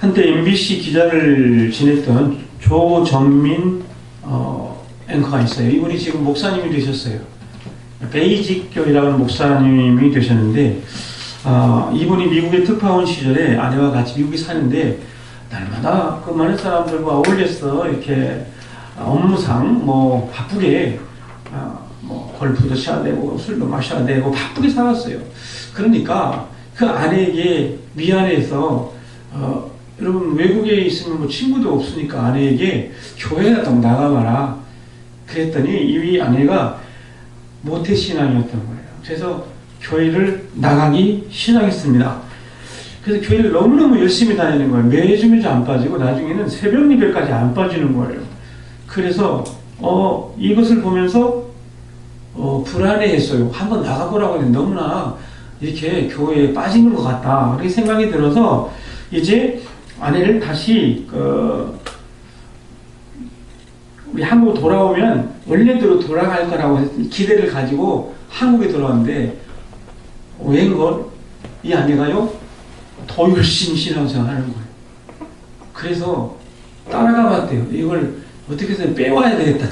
한때 MBC 기자를 지냈던 조정민 앵커가 있어요. 이분이 지금 목사님이 되셨어요. 베이직 교회라는 목사님이 되셨는데 이분이 미국에 특파원 시절에 아내와 같이 미국에 사는데 날마다 그 많은 사람들과 어울려서 이렇게 업무상 뭐 바쁘게 뭐 골프도 쳐야 되고 술도 마셔야 되고 바쁘게 살았어요. 그러니까 그 아내에게 미안해서 여러분 외국에 있으면 뭐 친구도 없으니까 아내에게 교회 같은 거 나가봐라 그랬더니 이 아내가 모태신앙이었던 거예요. 그래서 교회를 나가기 시작했습니다. 그래서 교회를 너무너무 열심히 다니는 거예요. 매주 안 빠지고 나중에는 새벽 예배까지 안 빠지는 거예요. 그래서 이것을 보면서 불안해했어요. 한번 나가보라고 했는데 너무나 이렇게 교회에 빠지는 것 같다. 그렇게 생각이 들어서 이제 아내를 다시 우리 한국 돌아오면 원래대로 돌아갈 거라고 기대를 가지고 한국에 돌아왔는데 웬걸 이 아내가요 더 열심히 신앙생활 하는 거예요. 그래서 따라가 봤대요. 이걸 어떻게 해서 빼와야 되겠다.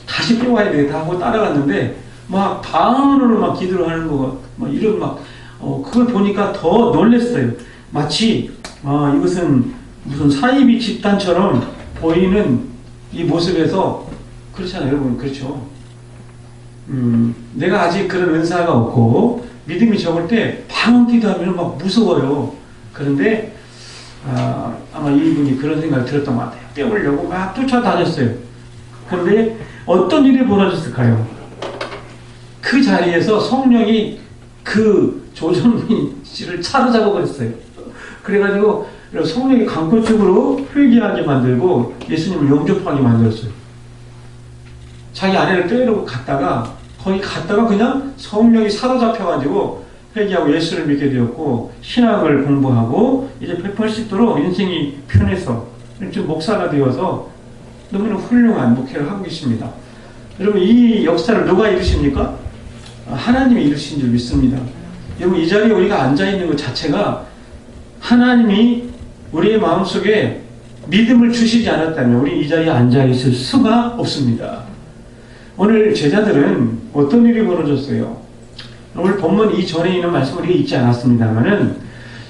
다시 빼와야 되겠다 하고 따라갔는데 막 방언으로 막 기도를 하는 거 막 이런 그걸 보니까 더 놀랬어요. 마치 이것은 무슨 사이비 집단처럼 보이는 이 모습에서 그렇잖아요, 여러분. 그렇죠? 내가 아직 그런 은사가 없고 믿음이 적을 때 방언 기도하면 막 무서워요. 그런데 아마 이분이 그런 생각이 들었던 것 같아요. 빼오려고 막 쫓아다녔어요. 그런데 어떤 일이 벌어졌을까요? 그 자리에서 성령이 그 조정민 씨를 사로잡아 버렸어요. 그래가지고 성령이 강권적으로 회개하게 만들고 예수님을 영접하게 만들었어요. 자기 아내를 빼려고 갔다가 거기 갔다가 그냥 성령이 사로잡혀가지고 회개하고 예수를 믿게 되었고 신학을 공부하고 이제 180도로 인생이 편해서 지금 목사가 되어서 너무나 훌륭한 목회를 하고 계십니다. 여러분 이 역사를 누가 이루십니까? 하나님이 이루신 줄 믿습니다. 여러분 이 자리에 우리가 앉아있는 것 자체가 하나님이 우리의 마음속에 믿음을 주시지 않았다면 우리 이 자리에 앉아있을 수가 없습니다. 오늘 제자들은 어떤 일이 벌어졌어요? 오늘 본문 이전에 있는 말씀을 읽지 않았습니다만은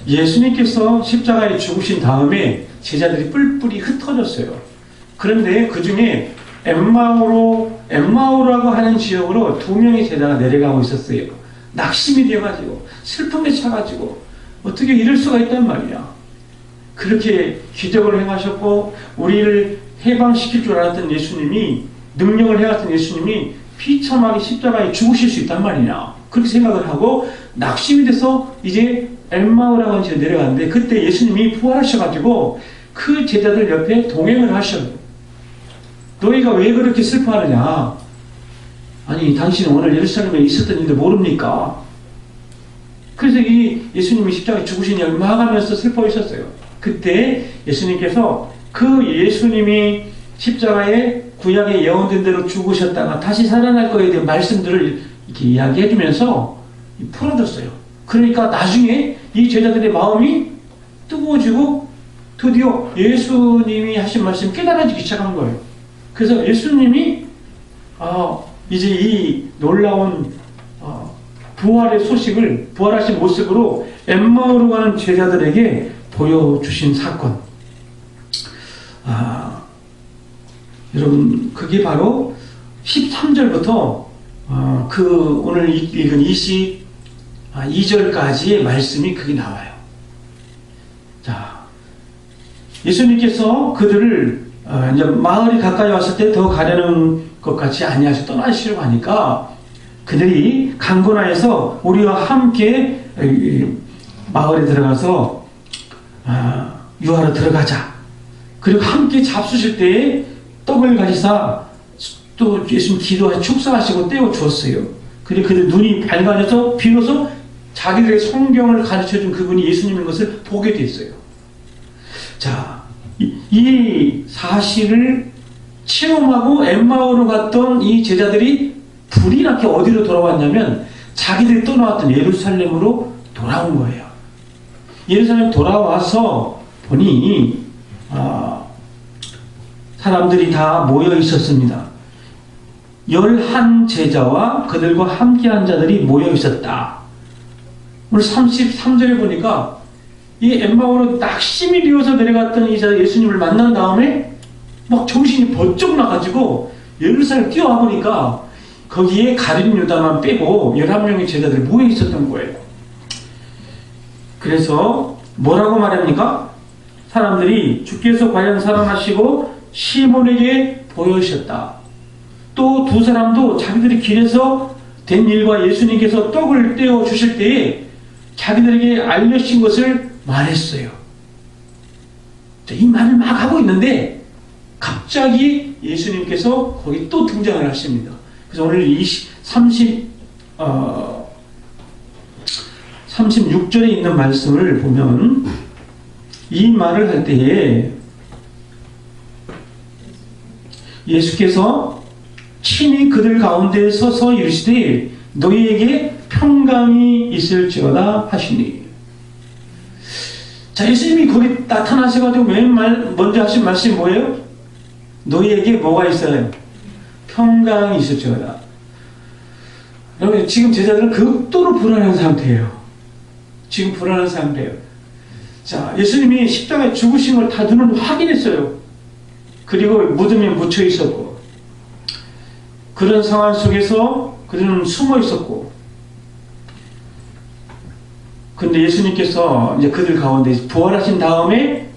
예수님께서 십자가에 죽으신 다음에 제자들이 뿔뿔이 흩어졌어요. 그런데 그 중에 엠마오라고 하는 지역으로 2명의 제자가 내려가고 있었어요. 낙심이 되어가지고 슬픔에 차가지고 어떻게 이럴 수가 있단 말이야. 그렇게 기적을 행하셨고 우리를 해방시킬 줄 알았던 예수님이 능력을 행하셨던 예수님이 비참하게 십자가에 죽으실 수 있단 말이냐. 그렇게 생각을 하고 낙심이 돼서 이제 엠마오라고 하는 지역에 내려갔는데 그때 예수님이 부활하셔가지고 그 제자들 옆에 동행을 하셔요. 너희가 왜 그렇게 슬퍼하느냐? 아니 당신은 오늘 예루살렘에 있었던 일도 모릅니까? 그래서 이 예수님이 십자가에 죽으시니 얼마나 하면서 슬퍼하셨어요. 그때 예수님께서 그 예수님이 십자가에 구약의 예언된 대로 죽으셨다가 다시 살아날 거에 대한 말씀들을 이렇게 이야기해 주면서 풀어줬어요. 그러니까 나중에 이 제자들의 마음이 뜨거워지고 드디어 예수님이 하신 말씀 깨달아지기 시작한 거예요. 그래서 예수님이 이제 이 놀라운 부활의 소식을 부활하신 모습으로 엠마오로 가는 제자들에게 보여주신 사건. 여러분 그게 바로 13절부터 그 오늘 읽은 22절까지의 말씀이 그게 나와요. 자, 예수님께서 그들을 이제 마을이 가까이 왔을 때 더 가려는 것 같이 아니하셔 떠나시려고 하니까 그들이 강권하여서 우리와 함께 마을에 들어가서 유하러 들어가자. 그리고 함께 잡수실 때에 떡을 가지사 또 예수님 기도하시고 축사하시고 떼어 주었어요. 그리고 그들 눈이 밝아져서 비로소 자기들의 성경을 가르쳐준 그분이 예수님인 것을 보게 됐어요. 자, 이 사실을 체험하고 엠마오로 갔던 이 제자들이 불이 나게 어디로 돌아왔냐면 자기들이 떠나왔던 예루살렘으로 돌아온 거예요. 예루살렘 돌아와서 보니 사람들이 다 모여 있었습니다. 11 제자와 그들과 함께한 자들이 모여 있었다. 오늘 33절에 보니까 이 엠마오로 낙심이 되어서 내려갔던 이 자 예수님을 만난 다음에 막 정신이 번쩍 나가지고 예루살렘 뛰어와 보니까 거기에 가룟 유다만 빼고 11명의 제자들이 모여 있었던 거예요. 그래서 뭐라고 말합니까? 사람들이 주께서 과연 살아나시고 시몬에게 보여주셨다. 또 두 사람도 자기들이 길에서 된 일과 예수님께서 떡을 떼어 주실 때에 자기들에게 알려주신 것을 말했어요. 이 말을 막 하고 있는데 갑자기 예수님께서 거기 또 등장을 하십니다. 그래서 오늘 36절에 있는 말씀을 보면 이 말을 할 때에 예수께서 친히 그들 가운데 서서 이르시되 너희에게 평강이 있을지어다 하시니. 자, 예수님이 거기 나타나셔가지고 먼저 하신 말씀이 뭐예요? 너희에게 뭐가 있어요? 평강이 있을지어다. 여러분, 지금 제자들은 극도로 불안한 상태예요. 지금 불안한 상태예요. 자, 예수님이 십자가에 죽으신 걸 다 눈으로 확인했어요. 그리고 무덤에 묻혀 있었고, 그런 상황 속에서 그들은 숨어 있었고, 근데 예수님께서 이제 그들 가운데 부활하신 다음에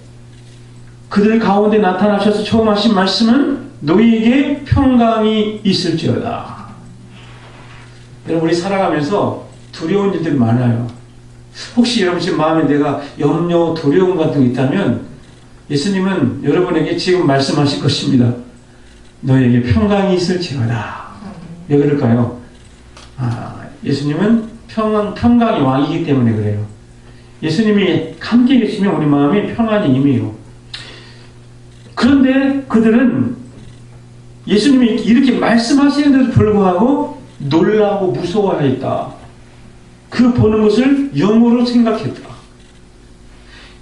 그들 가운데 나타나셔서 처음 하신 말씀은 너희에게 평강이 있을지어다. 여러분, 우리 살아가면서 두려운 일들이 많아요. 혹시 여러분 지금 마음에 내가 염려, 두려움 같은 게 있다면 예수님은 여러분에게 지금 말씀하실 것입니다. 너희에게 평강이 있을지어다. 왜 그럴까요? 예수님은 평강의 왕이기 때문에 그래요. 예수님이 함께 계시면 우리 마음에 평안이 임해요. 그런데 그들은 예수님이 이렇게 말씀하시는데도 불구하고 놀라고 무서워했다. 그 보는 것을 영으로 생각했다.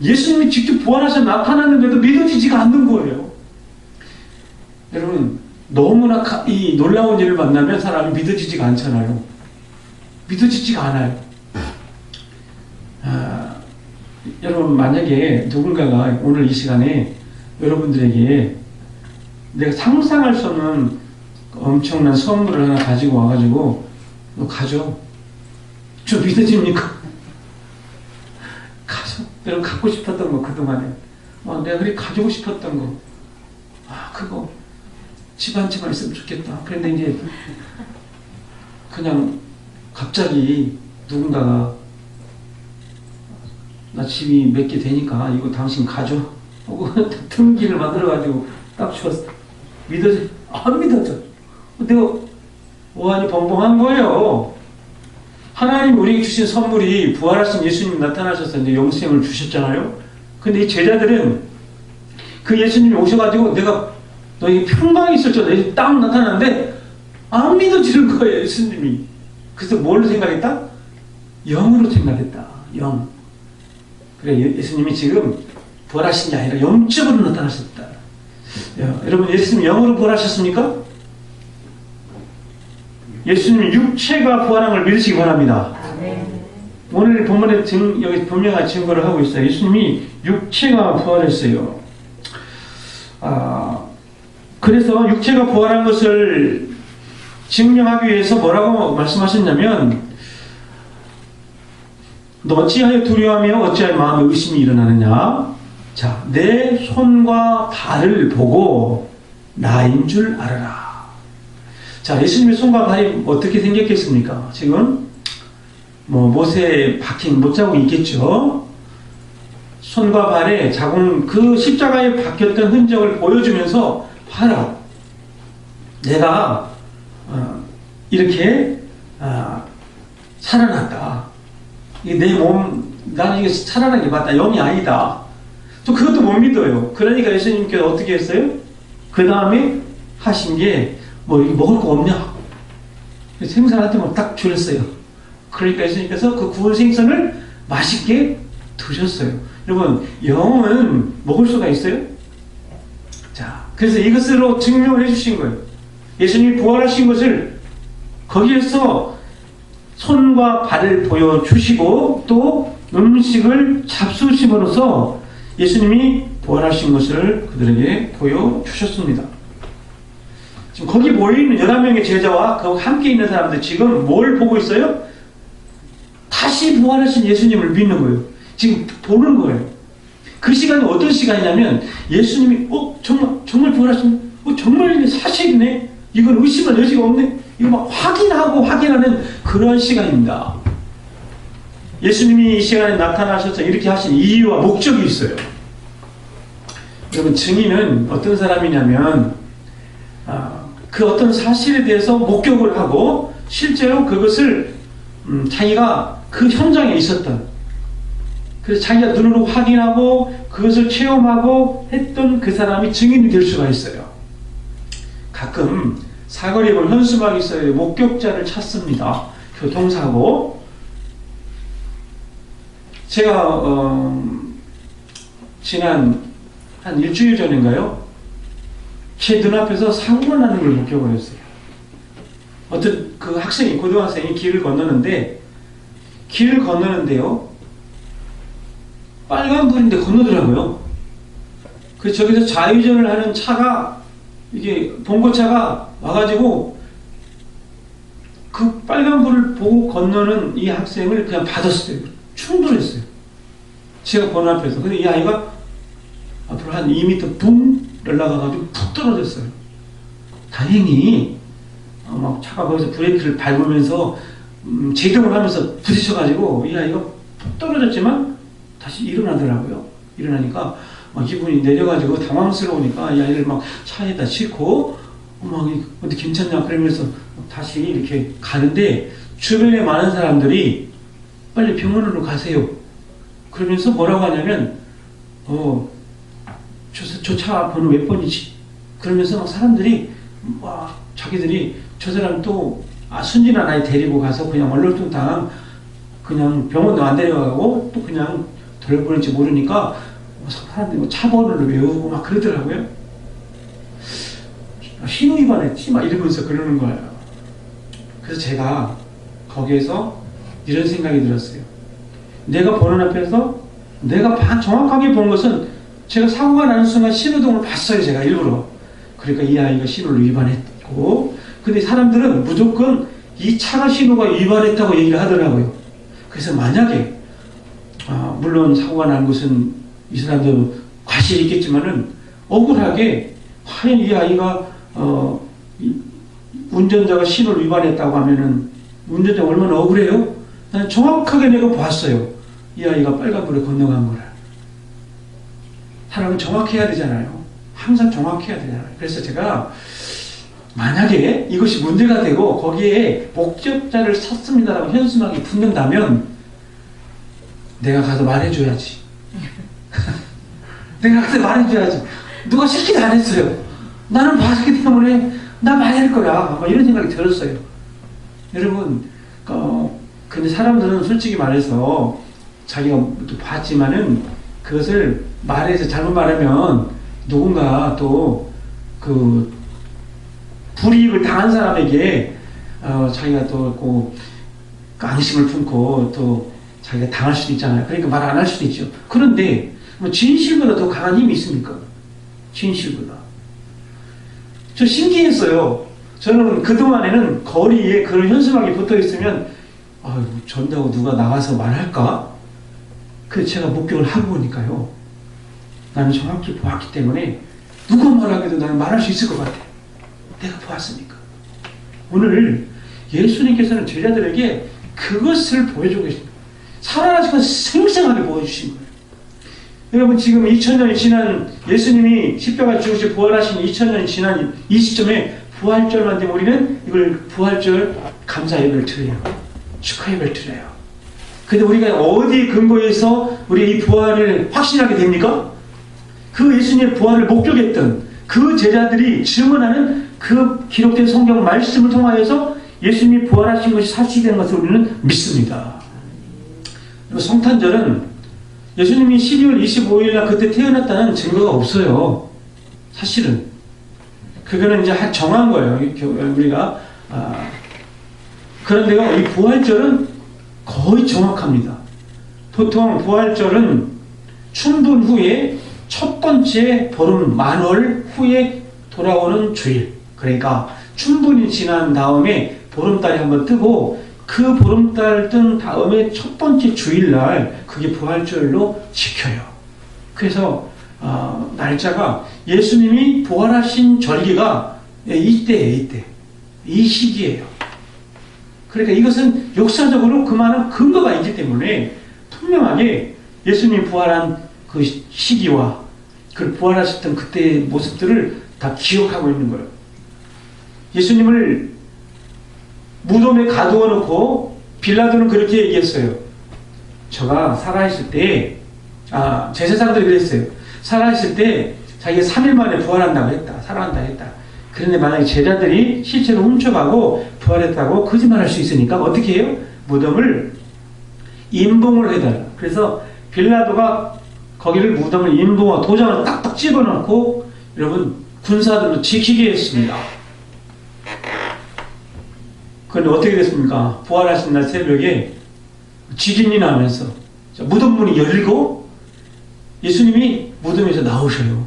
예수님이 직접 부활하셔 나타났는데도 믿어지지가 않는 거예요. 여러분, 너무나 이 놀라운 일을 만나면 사람이 믿어지지가 않잖아요. 믿어지지가 않아요. 여러분, 만약에 누군가가 오늘 이 시간에 여러분들에게 내가 상상할 수 없는 엄청난 선물을 하나 가지고 와가지고 너 가져. 저 믿어집니까? 가져. 여러분, 갖고 싶었던 거 그동안에 내가 그렇게 가지고 싶었던 거 그거 집 한 채만 있으면 좋겠다. 그런데 이제 그냥 갑자기 누군가가 나 집이 몇 개 되니까 이거 당신 가져 하고 등기를 만들어가지고 딱 주었어. 믿어져? 안 믿어져. 내가 오한이 벙벙한 거예요. 하나님 우리에게 주신 선물이 부활하신 예수님 나타나셔서 이제 영생을 주셨잖아요. 근데 이 제자들은 그 예수님이 오셔가지고 내가 너에게 평강이 있을 줄 딱 나타나는데 안 믿어지는 거예요, 예수님이. 그래서 뭘로 생각했다? 영으로 생각했다. 영. 그래, 예수님이 지금 부활하신 게 아니라 영적으로 나타나셨다. 여러분, 예수님 영으로 부활하셨습니까? 예수님 육체가 부활한 걸 믿으시기 바랍니다. 오늘 본문에 여기 분명한 증거를 하고 있어요. 예수님이 육체가 부활했어요. 그래서 육체가 부활한 것을 증명하기 위해서 뭐라고 말씀하셨냐면 너 어찌하여 두려워하며 어찌하여 마음에 의심이 일어나느냐. 자, 내 손과 발을 보고 나인 줄 알아라. 자, 예수님의 손과 발이 어떻게 생겼겠습니까? 지금 못에 박힌 못자국이 있겠죠. 손과 발에 자국, 그 십자가에 박혔던 흔적을 보여주면서 봐라, 내가 이렇게 살아났다. 내 몸, 나는 이게 살아난 게 맞다. 영이 아니다. 또 그것도 못 믿어요. 그러니까 예수님께서 어떻게 했어요? 그 다음에 하신 게 이거 먹을 거 없냐? 생선한테 딱 줄였어요. 그러니까 예수님께서 그 구운 생선을 맛있게 드셨어요. 여러분, 영은 먹을 수가 있어요? 자, 그래서 이것으로 증명을 해주신 거예요. 예수님이 부활하신 것을 거기에서 손과 발을 보여주시고 또 음식을 잡수심으로써 예수님이 부활하신 것을 그들에게 보여주셨습니다. 지금 거기 모여있는 11명의 제자와 그 함께 있는 사람들 지금 뭘 보고 있어요? 다시 부활하신 예수님을 믿는 거예요. 지금 보는 거예요. 그 시간이 어떤 시간이냐면 예수님이 정말 부활하신 정말 사실이네. 이건 의심할 여지가 없네. 이거 막 확인하는 그런 시간입니다. 예수님이 이 시간에 나타나셔서 이렇게 하신 이유와 목적이 있어요. 여러분, 증인은 어떤 사람이냐면 그 어떤 사실에 대해서 목격을 하고 실제로 그것을 자기가 그 현장에 있었던, 그래서 자기가 눈으로 확인하고 그것을 체험하고 했던 그 사람이 증인이 될 수가 있어요. 가끔 사거리에 볼 현수막이 있어요. 목격자를 찾습니다. 교통사고. 제가 지난 한 일주일 전인가요? 제 눈앞에서 사고가 나는 걸 목격을 했어요. 어떤 그 학생이, 고등학생이 길을 건너는데요. 빨간불인데 건너더라고요. 그래서 저기서 좌회전을 하는 차가, 이게 봉고차가 와가지고 그 빨간불을 보고 건너는 이 학생을 그냥 받았어요. 충돌했어요. 제가 보는 앞에서. 근데 이 아이가 앞으로 한 2m 붕 날아가가지고 푹 떨어졌어요. 다행히 막 차가 거기서 브레이크를 밟으면서 제동을 하면서 부딪혀가지고 이 아이가 푹 떨어졌지만 다시 일어나더라고요. 일어나니까 막 이분이 내려가지고 당황스러우니까 이 아이를 막 차에다 싣고 막 어디 괜찮냐 그러면서 다시 이렇게 가는데 주변에 많은 사람들이 빨리 병원으로 가세요. 그러면서 뭐라고 하냐면 저 차 번호 몇 번이지? 그러면서 막 사람들이 막 자기들이 저 사람 또 순진한 아이 데리고 가서 그냥 얼렁뚱땅 그냥 병원도 안 데려가고 또 그냥 돌려보낼지 모르니까 사람들이 차 번호를 외우고 막 그러더라고요. 신호 위반했지? 막 이러면서 그러는 거예요. 그래서 제가 거기에서 이런 생각이 들었어요. 내가 보는 앞에서 내가 정확하게 본 것은 제가 사고가 나는 순간 신호등을 봤어요. 제가 일부러. 그러니까 이 아이가 신호를 위반했고, 근데 사람들은 무조건 이 차가 신호가 위반했다고 얘기를 하더라고요. 그래서 만약에 물론 사고가 난 것은 이 사람도 과실이 있겠지만은 억울하게 과연 이 아이가 운전자가 신호를 위반했다고 하면은 운전자가 얼마나 억울해요? 나는 정확하게 내가 봤어요. 이 아이가 빨간불에 건너간 거를. 사람은 정확해야 되잖아요. 항상 정확해야 되잖아요. 그래서 제가 만약에 이것이 문제가 되고 거기에 목격자를 찾습니다라고 현수막이 붙는다면 내가 가서 말해줘야지. 내가 가서 말해줘야지. 누가 시키지 안 했어요. 나는 봤기 때문에 나 말할 거야. 막 이런 생각이 들었어요. 여러분, 근데 사람들은 솔직히 말해서 자기가 또 봤지만은 그것을 말해서 잘못 말하면 누군가 또 그 불이익을 당한 사람에게 자기가 또 앙심을 품고 또 자기가 당할 수도 있잖아요. 그러니까 말 안 할 수도 있죠. 그런데 뭐 진실보다 더 강한 힘이 있습니까? 진실보다. 저 신기했어요. 저는 그동안에는 거리에 그런 현수막이 붙어 있으면 전다고 누가 나가서 말할까? 그래서 제가 목격을 하고 보니까요. 나는 정확히 보았기 때문에 누가 말하게도 나는 말할 수 있을 것 같아. 내가 보았으니까. 오늘 예수님께서는 제자들에게 그것을 보여주고 계십니다. 살아나신 것을 생생하게 보여주신 거예요. 여러분, 지금 2000년이 지난 예수님이 십자가 죽으시고 부활하신 2000년이 지난 이 시점에 부활절만 되면 우리는 이걸 부활절 감사 예배를 드려요. 축하 예배를 드려요. 근데 우리가 어디 근거에서 우리 이 부활을 확신하게 됩니까? 그 예수님의 부활을 목격했던 그 제자들이 증언하는 그 기록된 성경 말씀을 통하여서 예수님이 부활하신 것이 사실이 되는 것을 우리는 믿습니다. 성탄절은 예수님이 12월 25일 날 그때 태어났다는 증거가 없어요. 사실은. 그거는 이제 정한 거예요. 우리가. 그런데요, 이 부활절은 거의 정확합니다. 보통 부활절은 춘분 후에 첫 번째 보름 만월 후에 돌아오는 주일. 그러니까 춘분이 지난 다음에 보름달이 한번 뜨고 그 보름달 뜬 다음에 첫 번째 주일날 그게 부활절로 지켜요. 그래서 날짜가 예수님이 부활하신 절기가 이때 이 시기예요. 그러니까 이것은 역사적으로 그 많은 근거가 있기 때문에 분명하게 예수님 부활한 그 시기와 그 부활하셨던 그때의 모습들을 다 기억하고 있는 거예요. 예수님을 무덤에 가두어 놓고 빌라도는 그렇게 얘기했어요. 저가 살아있을 때, 제사장들이 그랬어요. 살아있을 때 자기가 3일 만에 부활한다고 했다. 살아난다 했다. 그런데 만약에 제자들이 실제로 훔쳐가고 부활했다고 거짓말할 수 있으니까 어떻게 해요? 무덤을 임봉을 해달라. 그래서 빌라도가 거기를 무덤을 임봉하고 도장을 딱딱 집어넣고 여러분 군사들로 지키게 했습니다. 그런데 어떻게 됐습니까? 부활하신 날 새벽에 지진이 나면서 무덤문이 열리고 예수님이 무덤에서 나오셔요.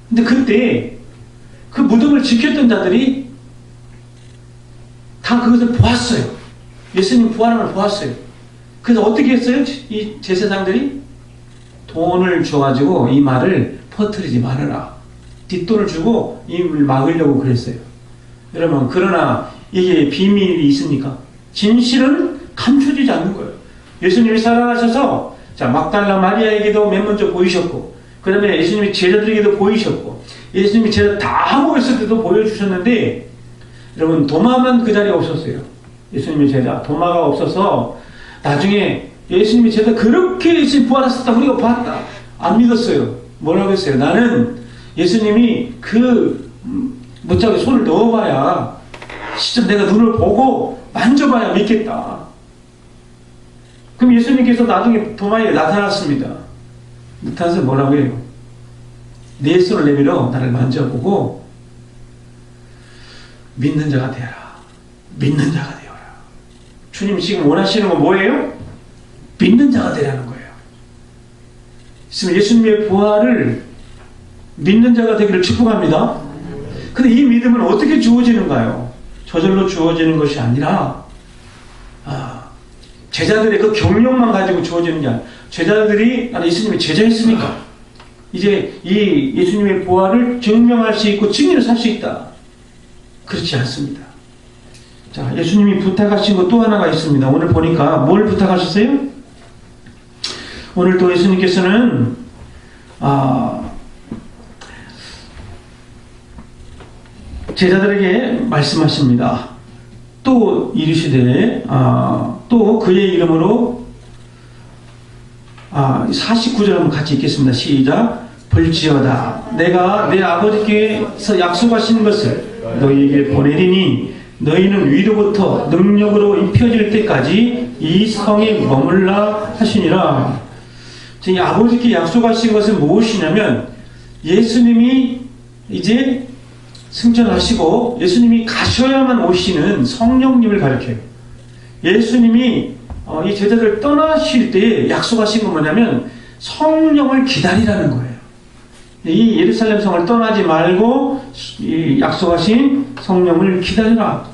근데 그때 그 무덤을 지켰던 자들이 다 그것을 보았어요. 예수님 부활함을 보았어요. 그래서 어떻게 했어요? 이 제사장들이 돈을 줘가지고 이 말을 퍼뜨리지 말아라. 뒷돈을 주고 입을 막으려고 그랬어요. 여러분, 그러나 이게 비밀이 있습니까? 진실은 감춰지지 않는 거예요. 예수님이 살아나셔서 막달라 마리아에게도 맨 먼저 보이셨고, 그 다음에 예수님이 제자들에게도 보이셨고, 예수님이 제자 다 모였을 때도 보여주셨는데, 여러분 도마만 그 자리에 없었어요. 예수님의 제자 도마가 없어서 나중에 예수님이 제자 그렇게 예수님 부활하셨다 우리가 봤다 안 믿었어요. 뭐라고 했어요? 나는 예수님이 그 못자국에 손을 넣어봐야 진짜 내가 눈을 보고 만져봐야 믿겠다. 그럼 예수님께서 나중에 도마에 나타났습니다. 나타나서 뭐라고 해요? 내 손을 내밀어 나를 만져보고 믿는 자가 되어라. 믿는 자가 되어라. 주님이 지금 원하시는 건 뭐예요? 믿는 자가 되라는 거예요. 예수님의 부활을 믿는 자가 되기를 축복합니다. 근데 이 믿음은 어떻게 주어지는가요? 저절로 주어지는 것이 아니라 제자들의 그 경력만 가지고 주어지는 게 아니라 제자들이 나는 예수님의 제자였으니까 이제 이 예수님의 부활을 증명할 수 있고 증인을 살 수 있다. 그렇지 않습니다. 자, 예수님이 부탁하신 것 또 하나가 있습니다. 오늘 보니까 뭘 부탁하셨어요? 오늘 또 예수님께서는 제자들에게 말씀하십니다. 또 이르시되 또 그의 이름으로 49절 한번 같이 읽겠습니다. 시작. 볼지어다 내가 내 아버지께서 약속하신 것을 너희에게 보내리니 너희는 위로부터 능력으로 입혀질 때까지 이 성에 머물라 하시니라. 이 아버지께 약속하신 것은 무엇이냐면 예수님이 이제 승천하시고 예수님이 가셔야만 오시는 성령님을 가리켜요. 예수님이 이 제자들 떠나실 때 약속하신 건 뭐냐면 성령을 기다리라는 거예요. 이 예루살렘 성을 떠나지 말고 이 약속하신 성령을 기다리라.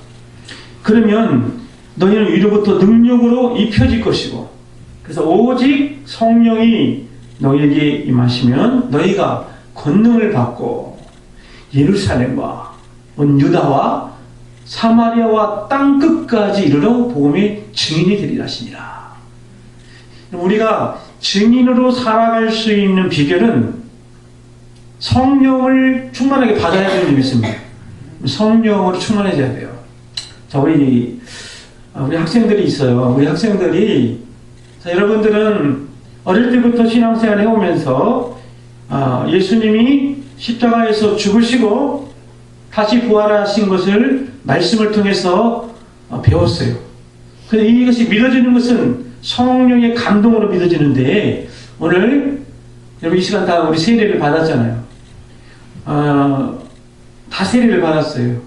그러면 너희는 위로부터 능력으로 입혀질 것이고, 그래서 오직 성령이 너희에게 임하시면 너희가 권능을 받고 예루살렘과 온 유다와 사마리아와 땅 끝까지 이르러 복음의 증인이 되리라 하시니라. 우리가 증인으로 살아갈 수 있는 비결은 성령을 충만하게 받아야 되는 일이 있습니다. 성령으로 충만해져야 돼요. 자, 우리 학생들이 있어요. 우리 학생들이, 자, 여러분들은 어릴 때부터 신앙생활을 해오면서 예수님이 십자가에서 죽으시고 다시 부활하신 것을 말씀을 통해서 배웠어요. 그런데 이것이 믿어지는 것은 성령의 감동으로 믿어지는데 오늘 여러분 이 시간 다 우리 세례를 받았잖아요. 다 세례를 받았어요.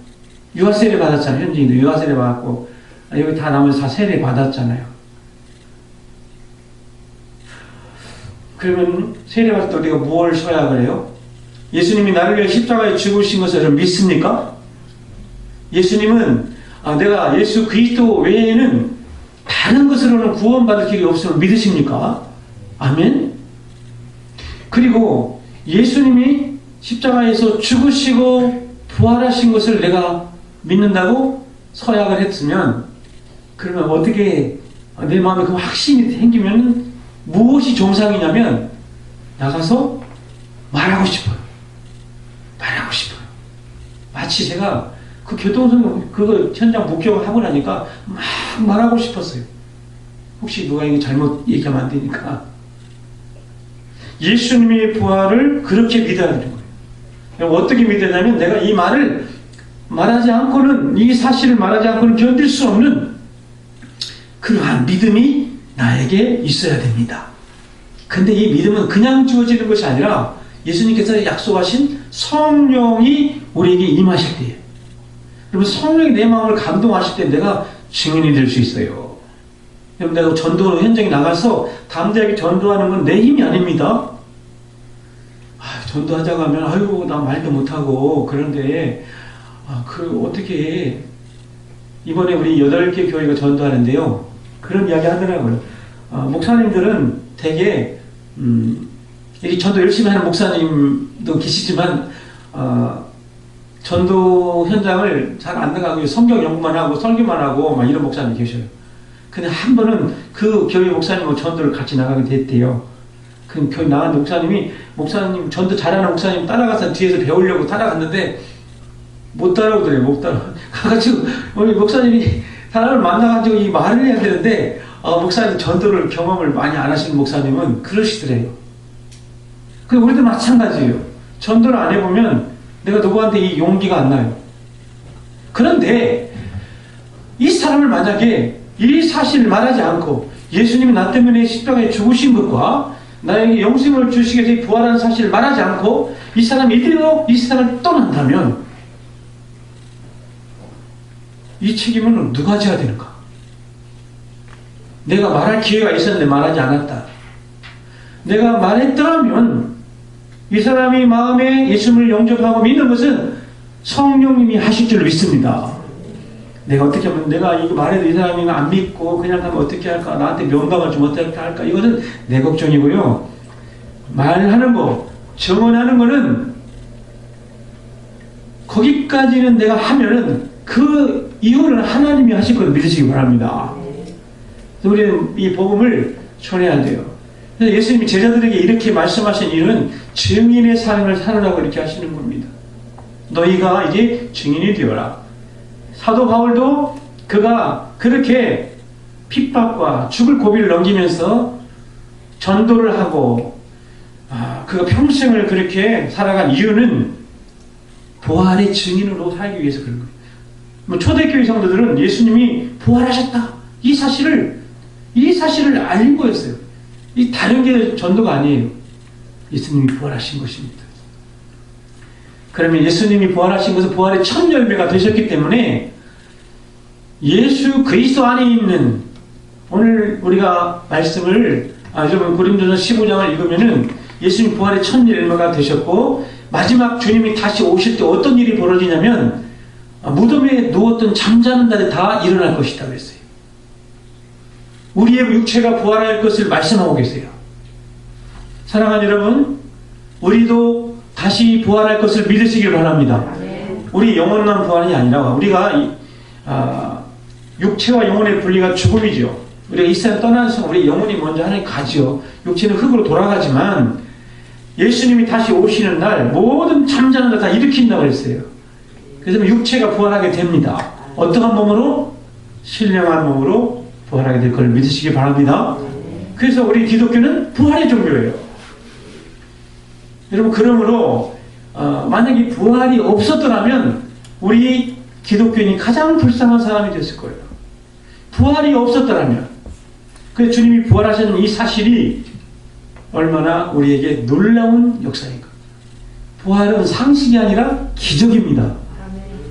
유아세례 받았잖아요. 현지인도 유아세례 받았고 여기 다 나머지 다 세례 받았잖아요. 그러면 세례 받을 때 우리가 무엇을 서약을 해요? 예수님이 나를 위해 십자가에 죽으신 것을 믿습니까? 예수님은 내가 예수 그리스도 외에는 다른 것으로는 구원받을 길이 없음을 믿으십니까? 아멘. 그리고 예수님이 십자가에서 죽으시고 부활하신 것을 내가 믿는다고 서약을 했으면, 그러면 어떻게 내 마음에 그 확신이 생기면 무엇이 정상이냐면 나가서 말하고 싶어요. 말하고 싶어요. 마치 제가 그 교통선 그거 현장 목격을 하고 나니까 막 말하고 싶었어요. 혹시 누가 이거 잘못 얘기하면 안 되니까. 예수님의 부활을 그렇게 믿어야 되는 거예요. 어떻게 믿으냐면 내가 이 말을 말하지 않고는, 이 사실을 말하지 않고는 견딜 수 없는 그러한 믿음이 나에게 있어야 됩니다. 근데 이 믿음은 그냥 주어지는 것이 아니라 예수님께서 약속하신 성령이 우리에게 임하실 때예요. 여러분, 성령이 내 마음을 감동하실 때 내가 증인이 될 수 있어요. 여러분, 내가 전도 현장에 나가서 담대하게 전도하는 건 내 힘이 아닙니다. 전도하자고 하면 아유 나 말도 못하고 그런데 어떻게 이번에 우리 8개 교회가 전도하는데요. 그런 이야기 하더라고요. 목사님들은 되게 이 전도 열심히 하는 목사님도 계시지만 전도 현장을 잘 안 나가고 성경 연구만 하고 설교만 하고 막 이런 목사님이 계셔요. 근데 한 번은 그 교회 목사님하고 전도를 같이 나가게 됐대요. 그 교회 나간 목사님 전도 잘하는 목사님 따라가서 뒤에서 배우려고 따라갔는데 못 따라오더래요. 못 따라. 가가지고 우리 목사님이 사람을 만나가지고 이 말을 해야 되는데 목사님 전도를 경험을 많이 안 하시는 목사님은 그러시더래요. 그 우리도 마찬가지예요. 전도를 안 해보면 내가 누구한테 이 용기가 안 나요. 그런데 이 사람을 만약에 이 사실을 말하지 않고 예수님이 나 때문에 십자가에 죽으신 것과 나에게 영생을 주시기 위해서 부활한 사실을 말하지 않고 이 사람이 이대로 이 세상을 떠난다면 이 책임은 누가 져야 되는가? 내가 말할 기회가 있었는데 말하지 않았다. 내가 말했더라면 이 사람이 마음에 예수님을 영접하고 믿는 것은 성령님이 하실 줄 믿습니다. 내가 어떻게 하면 내가 이거 말해도 이 사람이 안 믿고 그냥 하면 어떻게 할까? 나한테 명방을 좀 어떻게 할까? 이것은 내 걱정이고요. 말하는 거, 증언하는 거는 거기까지는 내가 하면은 그 이유는 하나님이 하실 걸 믿으시기 바랍니다. 우리는 이 복음을 전해야 돼요. 그래서 예수님이 제자들에게 이렇게 말씀하신 이유는 증인의 삶을 살으라고 이렇게 하시는 겁니다. 너희가 이제 증인이 되어라. 사도 바울도 그가 그렇게 핍박과 죽을 고비를 넘기면서 전도를 하고 그가 평생을 그렇게 살아간 이유는 부활의 증인으로 살기 위해서 그런 거예요. 초대교회 성도들은 예수님이 부활하셨다. 이 사실을 알린 거였어요. 이 다른 게 전도가 아니에요. 예수님이 부활하신 것입니다. 그러면 예수님이 부활하신 것은 부활의 첫 열매가 되셨기 때문에 예수 그리스도 안에 있는, 오늘 우리가 말씀을 여러분 고린도전서 15장을 읽으면은 예수님 부활의 첫 열매가 되셨고 마지막 주님이 다시 오실 때 어떤 일이 벌어지냐면 무덤에 누웠던 잠자는 날에 다 일어날 것이다 그랬어요. 우리의 육체가 부활할 것을 말씀하고 계세요. 사랑하는 여러분, 우리도 다시 부활할 것을 믿으시길 바랍니다. 우리 영혼만 부활이 아니라 우리가 육체와 영혼의 분리가 죽음이죠. 우리가 이 세상 떠나는 순간 우리 영혼이 먼저 하나님 가죠. 육체는 흙으로 돌아가지만 예수님이 다시 오시는 날 모든 잠자는 걸 다 일으킨다고 했어요. 그래서 육체가 부활하게 됩니다. 어떠한 몸으로? 신령한 몸으로 부활하게 될 걸 믿으시기 바랍니다. 그래서 우리 기독교는 부활의 종교예요. 여러분, 그러므로 만약에 부활이 없었더라면 우리 기독교인이 가장 불쌍한 사람이 됐을 거예요. 부활이 없었더라면, 그 주님이 부활하신 이 사실이 얼마나 우리에게 놀라운 역사인가. 부활은 상식이 아니라 기적입니다.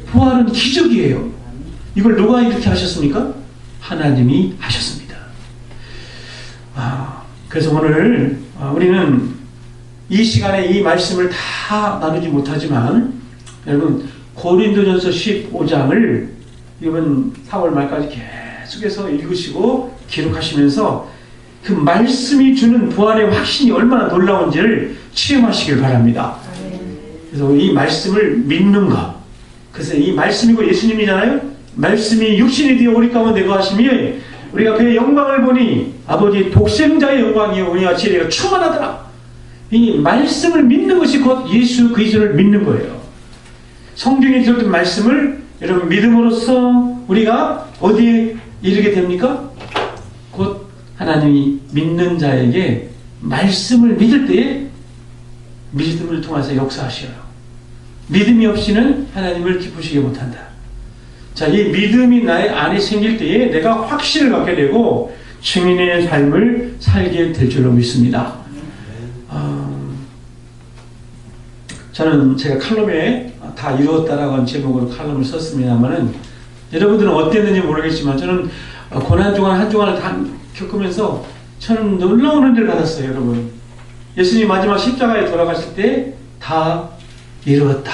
부활은 기적이에요. 이걸 누가 이렇게 하셨습니까? 하나님이 하셨습니다. 그래서 오늘 우리는 이 시간에 이 말씀을 다 나누지 못하지만 여러분 고린도전서 15장을 이번 4월 말까지 계속해서 읽으시고 기록하시면서 그 말씀이 주는 부활의 확신이 얼마나 놀라운지를 체험하시길 바랍니다. 그래서 이 말씀을 믿는 것, 그래서 이 말씀이고 예수님이잖아요. 말씀이 육신이 되어 우리 가운데 거하시며 우리가 그의 영광을 보니 아버지 독생자의 영광이요 은혜와 지혜가 충만하더라. 이 말씀을 믿는 것이 곧 예수 그리스도를 믿는 거예요. 성경에 기록된 말씀을 여러분 믿음으로써 우리가 어디에 이르게 됩니까? 곧 하나님이 믿는 자에게 말씀을 믿을 때에 믿음을 통해서 역사하셔요. 믿음이 없이는 하나님을 기쁘시게 못한다. 자, 이 믿음이 나의 안에 생길 때에 내가 확신을 갖게 되고 증인의 삶을 살게 될 줄로 믿습니다. 저는 제가 칼럼에 다 이루었다라고 하는 제목으로 칼럼을 썼습니다만은 여러분들은 어땠는지 모르겠지만 저는 고난 주간 한 주간을 다 겪으면서 저는 놀라운 은혜를 받았어요. 여러분, 예수님 마지막 십자가에 돌아가실 때 다 이루었다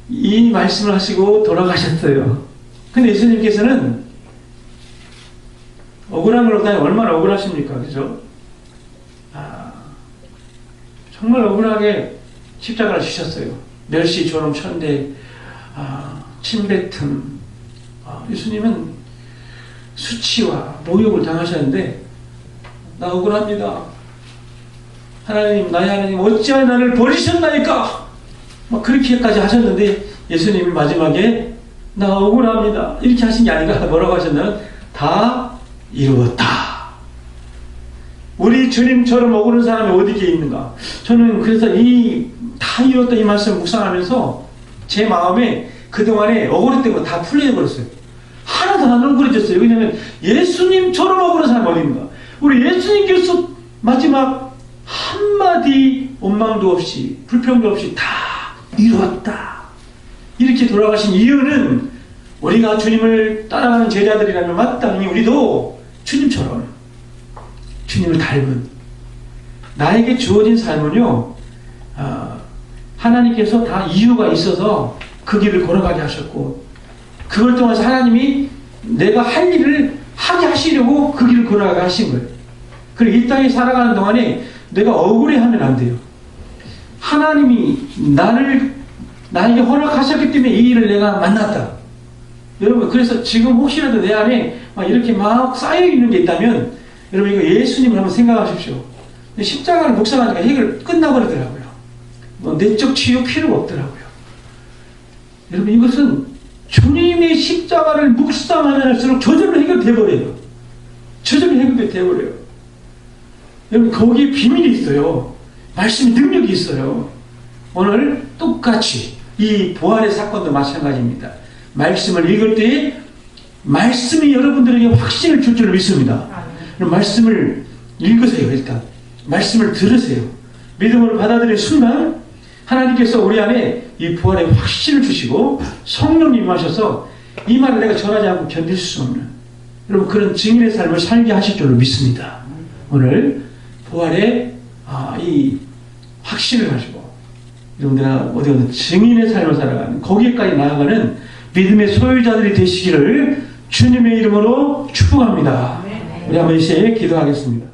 이 말씀을 하시고 돌아가셨어요. 근데 예수님께서는 억울한 걸 얼마나 억울하십니까? 그죠? 정말 억울하게 십자가를 지셨어요. 멸시, 조롱, 천대, 침뱉음. 예수님은 수치와 모욕을 당하셨는데 나 억울합니다. 하나님, 나의 하나님 어찌하여 나를 버리셨나이까? 막 그렇게까지 하셨는데 예수님이 마지막에 나 억울합니다. 이렇게 하신 게 아니라 뭐라고 하셨나요? 다 이루었다. 우리 주님처럼 억울한 사람이 어디에 있는가? 저는 그래서 이 다 이뤘다 이 말씀을 묵상하면서 제 마음에 그동안에 억울했던 거 다 풀려버렸어요. 하나도 안 억울해졌어요. 왜냐하면 예수님처럼 억울한 사람이 어디 있는가? 우리 예수님께서 마지막 한마디 원망도 없이 불평도 없이 다 이루었다 이렇게 돌아가신 이유는 우리가 주님을 따라가는 제자들이라면 마땅히 우리도 주님처럼 주님을 닮은 나에게 주어진 삶은요 하나님께서 다 이유가 있어서 그 길을 걸어가게 하셨고 그걸 통해서 하나님이 내가 할 일을 하게 하시려고 그 길을 걸어가게 하신 거예요. 그리고 이 땅에 살아가는 동안에 내가 억울해하면 안 돼요. 하나님이 나에게 허락하셨기 때문에 이 일을 내가 만났다. 여러분, 그래서 지금 혹시라도 내 안에 이렇게 막 쌓여있는 게 있다면 여러분 이거 예수님을 한번 생각하십시오. 십자가를 묵상하니까 해결 끝나버리더라고요. 내적 치유 필요가 없더라고요. 여러분 이것은 주님의 십자가를 묵상하면 할수록 저절로 해결돼버려요. 저절로 해결돼버려요. 여러분 거기에 비밀이 있어요. 말씀의 능력이 있어요. 오늘 똑같이 이 부활의 사건도 마찬가지입니다. 말씀을 읽을 때에 말씀이 여러분들에게 확신을 줄 줄 믿습니다. 말씀을 읽으세요. 일단 말씀을 들으세요. 믿음으로 받아들이는 순간 하나님께서 우리 안에 이 부활의 확신을 주시고 성령님이 하셔서 이 말을 내가 전하지 않고 견딜 수 없는 여러분 그런 증인의 삶을 살게 하실 줄로 믿습니다. 오늘 부활의 이 확신을 가지고 여러분들아 어디 증인의 삶을 살아가는 거기에까지 나아가는 믿음의 소유자들이 되시기를 주님의 이름으로 축복합니다. 우리 한번 이제 기도하겠습니다.